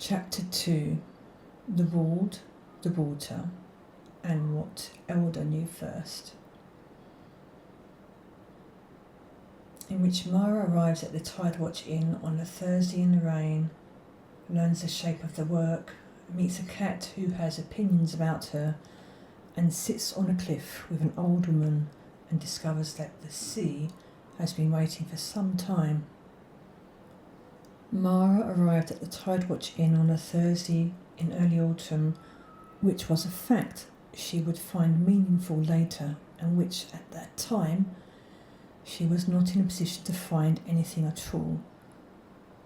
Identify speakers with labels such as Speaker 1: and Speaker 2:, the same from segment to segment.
Speaker 1: Chapter 2. The Ward, the Water, and What Elder Knew First. In which Mara arrives at the Tide Watch Inn on a Thursday in the rain, learns the shape of the work, meets a cat who has opinions about her, and sits on a cliff with an old woman and discovers that the sea has been waiting for some time. Mara arrived at the Tide Watch Inn on a Thursday in early autumn, which was a fact she would find meaningful later, and which at that time she was not in a position to find anything at all,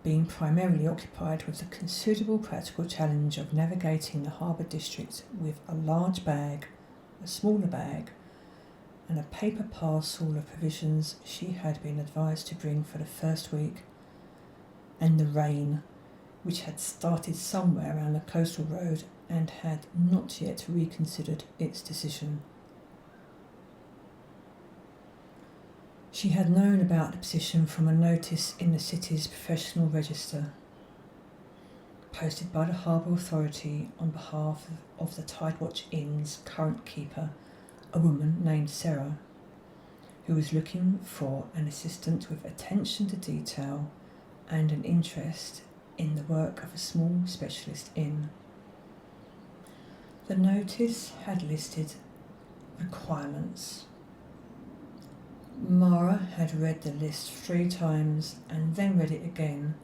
Speaker 1: being primarily occupied with the considerable practical challenge of navigating the Harbour district with a large bag, a smaller bag, and a paper parcel of provisions she had been advised to bring for the first week, and the rain, which had started somewhere around the coastal road and had not yet reconsidered its decision. She had known about the position from a notice in the city's professional register, posted by the Harbour Authority on behalf of the Tide Watch Inn's current keeper, a woman named Sarah, who was looking for an assistant with attention to detail and an interest in the work of a small specialist inn. The notice had listed requirements. Mara had read the list 3 times and then read it again,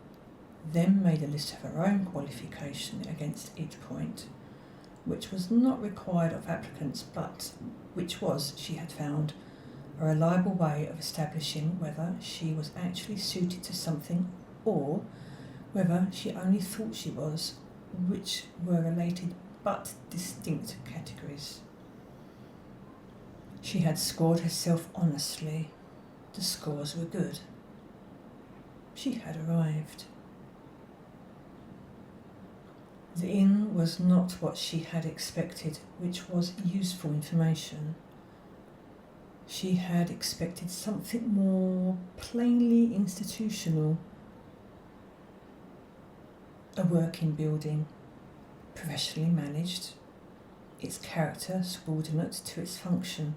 Speaker 1: then made a list of her own qualification against each point, which was not required of applicants, but which was, she had found, a reliable way of establishing whether she was actually suited to something or whether she only thought she was, which were related but distinct categories. She had scored herself honestly. The scores were good. She had arrived. The inn was not what she had expected, which was useful information. She had expected something more plainly institutional. A working building, professionally managed, its character subordinate to its function.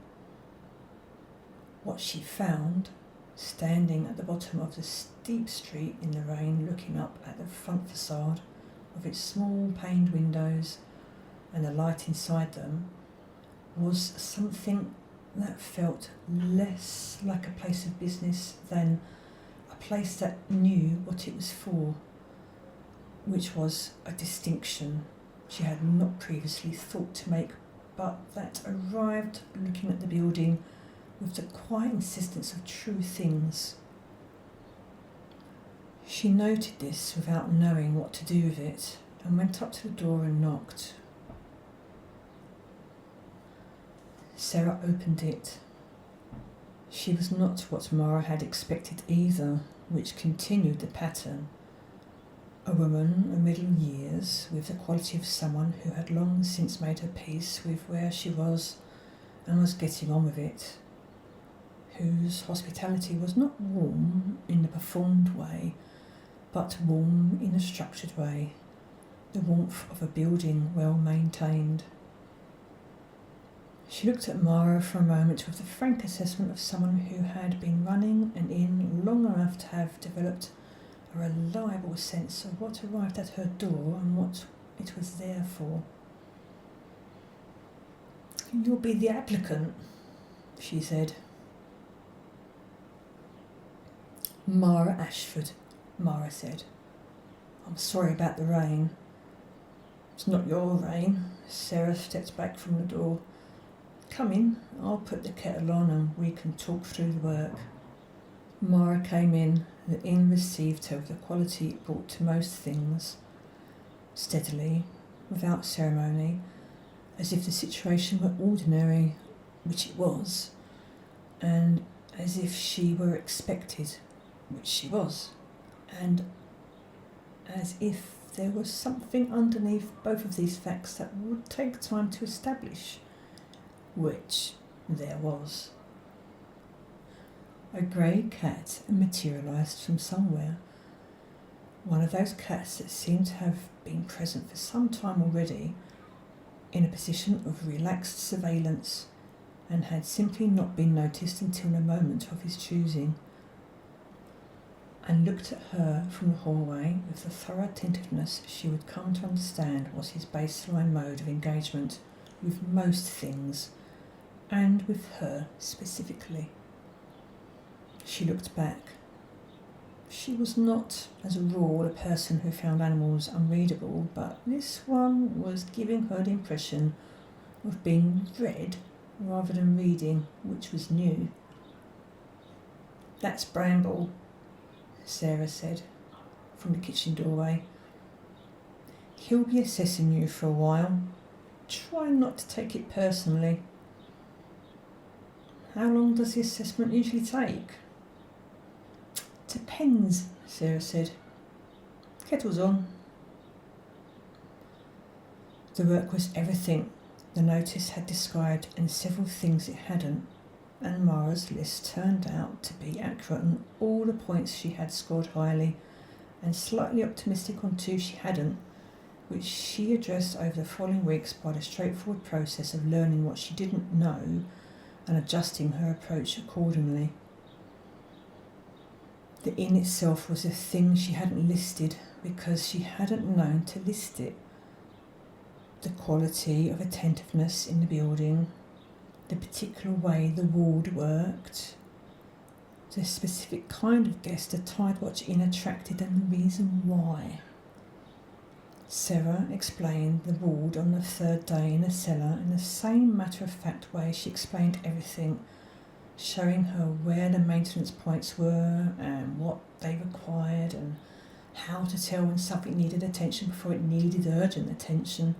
Speaker 1: What she found, standing at the bottom of the steep street in the rain, looking up at the front facade of its small paned windows and the light inside them, was something that felt less like a place of business than a place that knew what it was for, which was a distinction she had not previously thought to make, but that arrived looking at the building with the quiet insistence of true things. She noted this without knowing what to do with it, and went up to the door and knocked. Sarah opened it. She was not what Mara had expected either, which continued the pattern. A woman of middle years, with the quality of someone who had long since made her peace with where she was and was getting on with it, whose hospitality was not warm in the performed way, but warm in a structured way, the warmth of a building well maintained. She looked at Mara for a moment with the frank assessment of someone who had been running an inn long enough to have developed a reliable sense of what arrived at her door and what it was there for. "You'll be the applicant," she said. "Mara Ashford," Mara said. "I'm sorry about the rain." "It's not your rain." Sarah stepped back from the door. "Come in, I'll put the kettle on and we can talk through the work." Mara came in. The inn received her with the quality it brought to most things, steadily, without ceremony, as if the situation were ordinary, which it was, and as if she were expected, which she was, and as if there was something underneath both of these facts that would take time to establish, which there was. A grey cat materialised from somewhere, One of those cats that seemed to have been present for some time already, in a position of relaxed surveillance, and had simply not been noticed until a moment of his choosing, and looked at her from the hallway with the thorough attentiveness she would come to understand was his baseline mode of engagement with most things, and with her specifically. She looked back. She was not, as a rule, a person who found animals unreadable, but this one was giving her the impression of being read rather than reading, which was new. "That's Bramble," Sarah said from the kitchen doorway. "He'll be assessing you for a while. Try not to take it personally." "How long does the assessment usually take?" "Depends," Sarah said. "Kettle's on." The work was everything the notice had described and several things it hadn't, and Mara's list turned out to be accurate on all the points she had scored highly, and slightly optimistic on two she hadn't, which she addressed over the following weeks by the straightforward process of learning what she didn't know and adjusting her approach accordingly. The inn itself was a thing she hadn't listed because she hadn't known to list it. The quality of attentiveness in the building, the particular way the ward worked, the specific kind of guest the Tide Watch Inn attracted and the reason why. Sarah explained the ward on the third day in the cellar in the same matter-of-fact way she explained everything, showing her where the maintenance points were and what they required and how to tell when something needed attention before it needed urgent attention,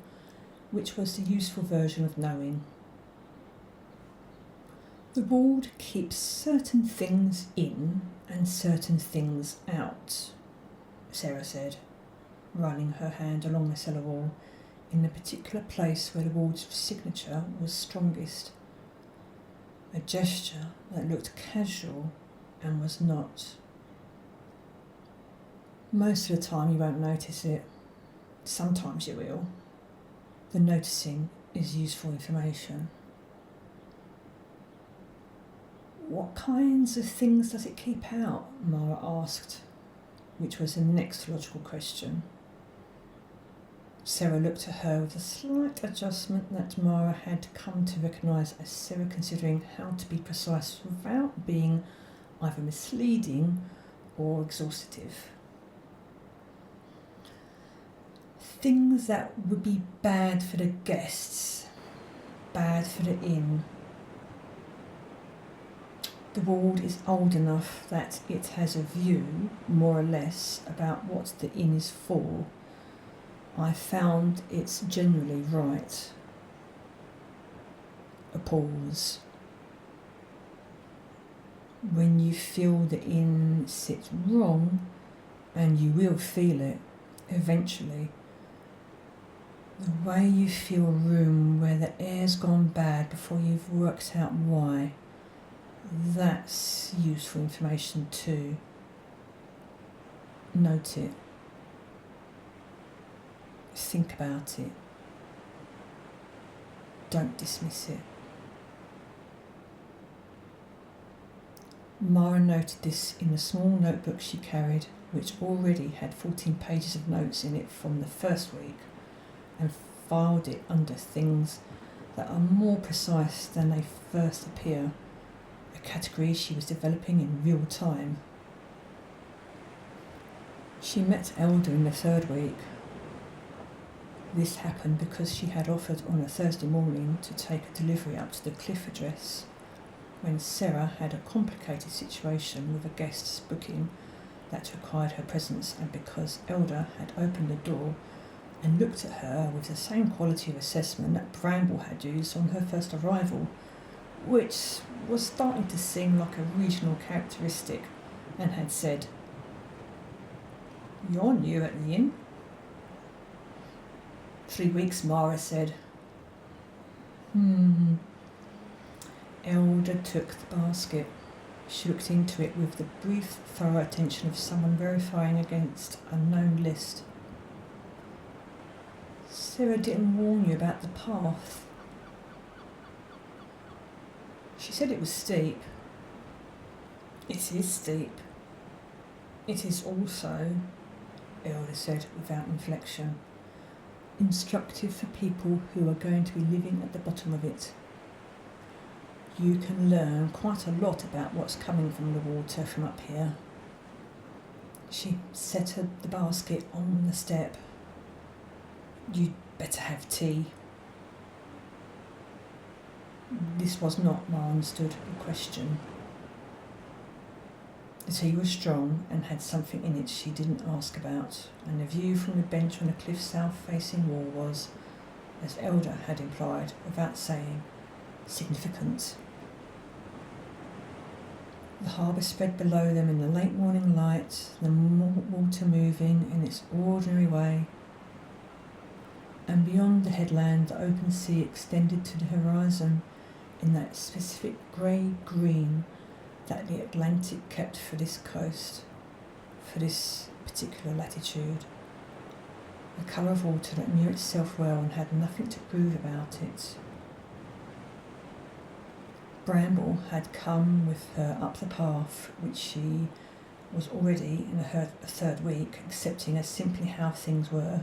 Speaker 1: which was the useful version of knowing. "The ward keeps certain things in and certain things out," Sarah said, running her hand along the cellar wall in the particular place where the ward's signature was strongest. A gesture that looked casual and was not. "Most of the time you won't notice it. Sometimes you will. The noticing is useful information." "What kinds of things does it keep out?" Mara asked, which was the next logical question. Sarah looked at her with a slight adjustment that Mara had come to recognise as Sarah considering how to be precise without being either misleading or exhaustive. "Things that would be bad for the guests, bad for the inn. The ward is old enough that it has a view, more or less, about what the inn is for. I found it's generally right." A pause. "When you feel the inn sits wrong, and you will feel it, eventually, the way you feel a room where the air's gone bad before you've worked out why, that's useful information too. Note it. Think about it. Don't dismiss it." Mara noted this in the small notebook she carried, which already had 14 pages of notes in it from the first week, and filed it under things that are more precise than they first appear, a category she was developing in real time. She met Elder in the third week. This happened because she had offered on a Thursday morning to take a delivery up to the Cliff address, when Sarah had a complicated situation with a guest's booking that required her presence, and because Elder had opened the door and looked at her with the same quality of assessment that Bramble had used on her first arrival, which was starting to seem like a regional characteristic, and had said, "You're new at the inn." 3 weeks, Mara said. Elder took the basket. She looked into it with the brief, thorough attention of someone verifying against a known list. Sarah didn't warn you about the path. She said it was steep. It is steep. It is also, Elder said without inflection, instructive for people who are going to be living at the bottom of it. You can learn quite a lot about what's coming from the water from up here. She set the basket on the step. You'd better have tea. This was not, Ma understood, a question. The tea was strong and had something in it she didn't ask about, and the view from the bench on the cliff south-facing wall was, as Elder had implied, without saying, significant. The harbour spread below them in the late morning light, the water moving in its ordinary way, and beyond the headland the open sea extended to the horizon in that specific grey-green that the Atlantic kept for this coast, for this particular latitude. A colour of water that knew itself well and had nothing to prove about it. Bramble had come with her up the path, which she was already in her third week, accepting as simply how things were,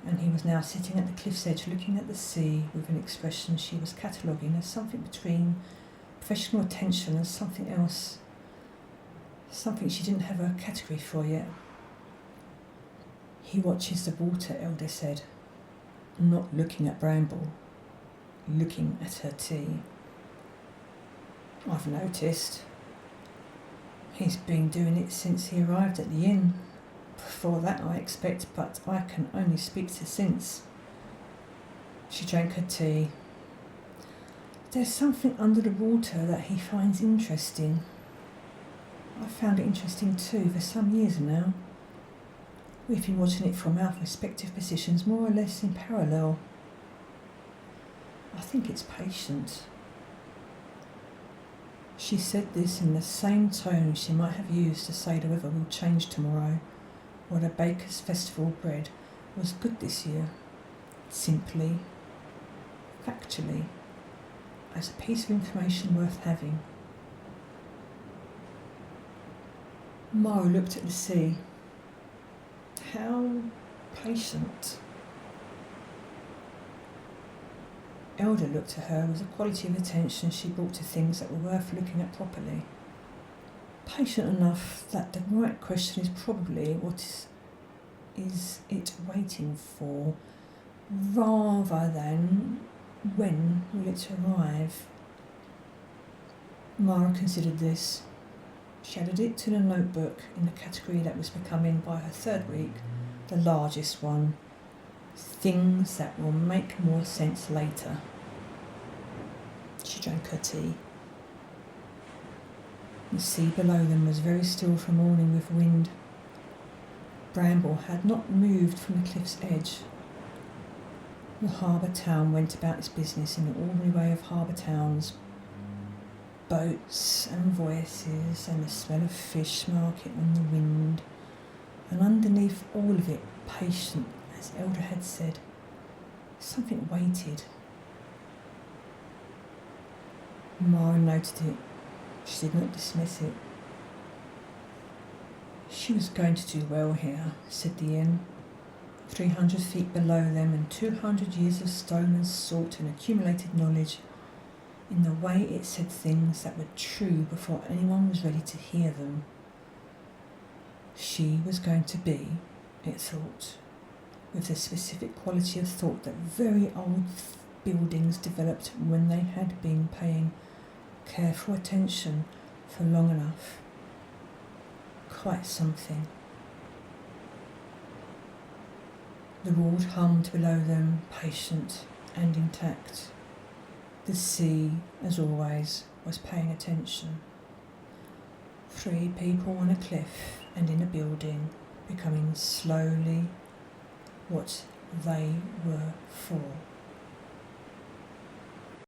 Speaker 1: and he was now sitting at the cliff's edge looking at the sea with an expression she was cataloguing as something between professional attention and something else, something she didn't have a category for yet. He watches the water, Elder said, not looking at Bramble, looking at her tea. I've noticed. He's been doing it since he arrived at the inn. Before that, I expect, but I can only speak to since. She drank her tea. There's something under the water that he finds interesting. I found it interesting too for some years now. We've been watching it from our respective positions more or less in parallel. I think it's patient. She said this in the same tone she might have used to say the weather will change tomorrow, or the baker's festival bread was good this year, simply, factually, as a piece of information worth having. Mo looked at the sea. How patient. Elder looked at her with a quality of attention she brought to things that were worth looking at properly. Patient enough that the right question is probably what is it waiting for, rather than when will it arrive. Mara considered this. She added it to the notebook in the category that was becoming, by her third week, the largest one. Things that will make more sense later. She drank her tea. The sea below them was very still for morning with wind. Bramble had not moved from the cliff's edge. The harbour town went about its business in the ordinary way of harbour towns. Boats and voices and the smell of fish market on the wind, and underneath all of it, patient, as Elder had said, something waited. Mara noted it. She did not dismiss it. She was going to do well here, said the inn. 300 feet below them and 200 years of stone and salt and accumulated knowledge, in the way it said things that were true before anyone was ready to hear them. She was going to be, it thought, with the specific quality of thought that very old buildings developed when they had been paying careful attention for long enough. Quite something. The world hummed below them, patient and intact. The sea, as always, was paying attention. 3 people on a cliff and in a building, becoming slowly what they were for.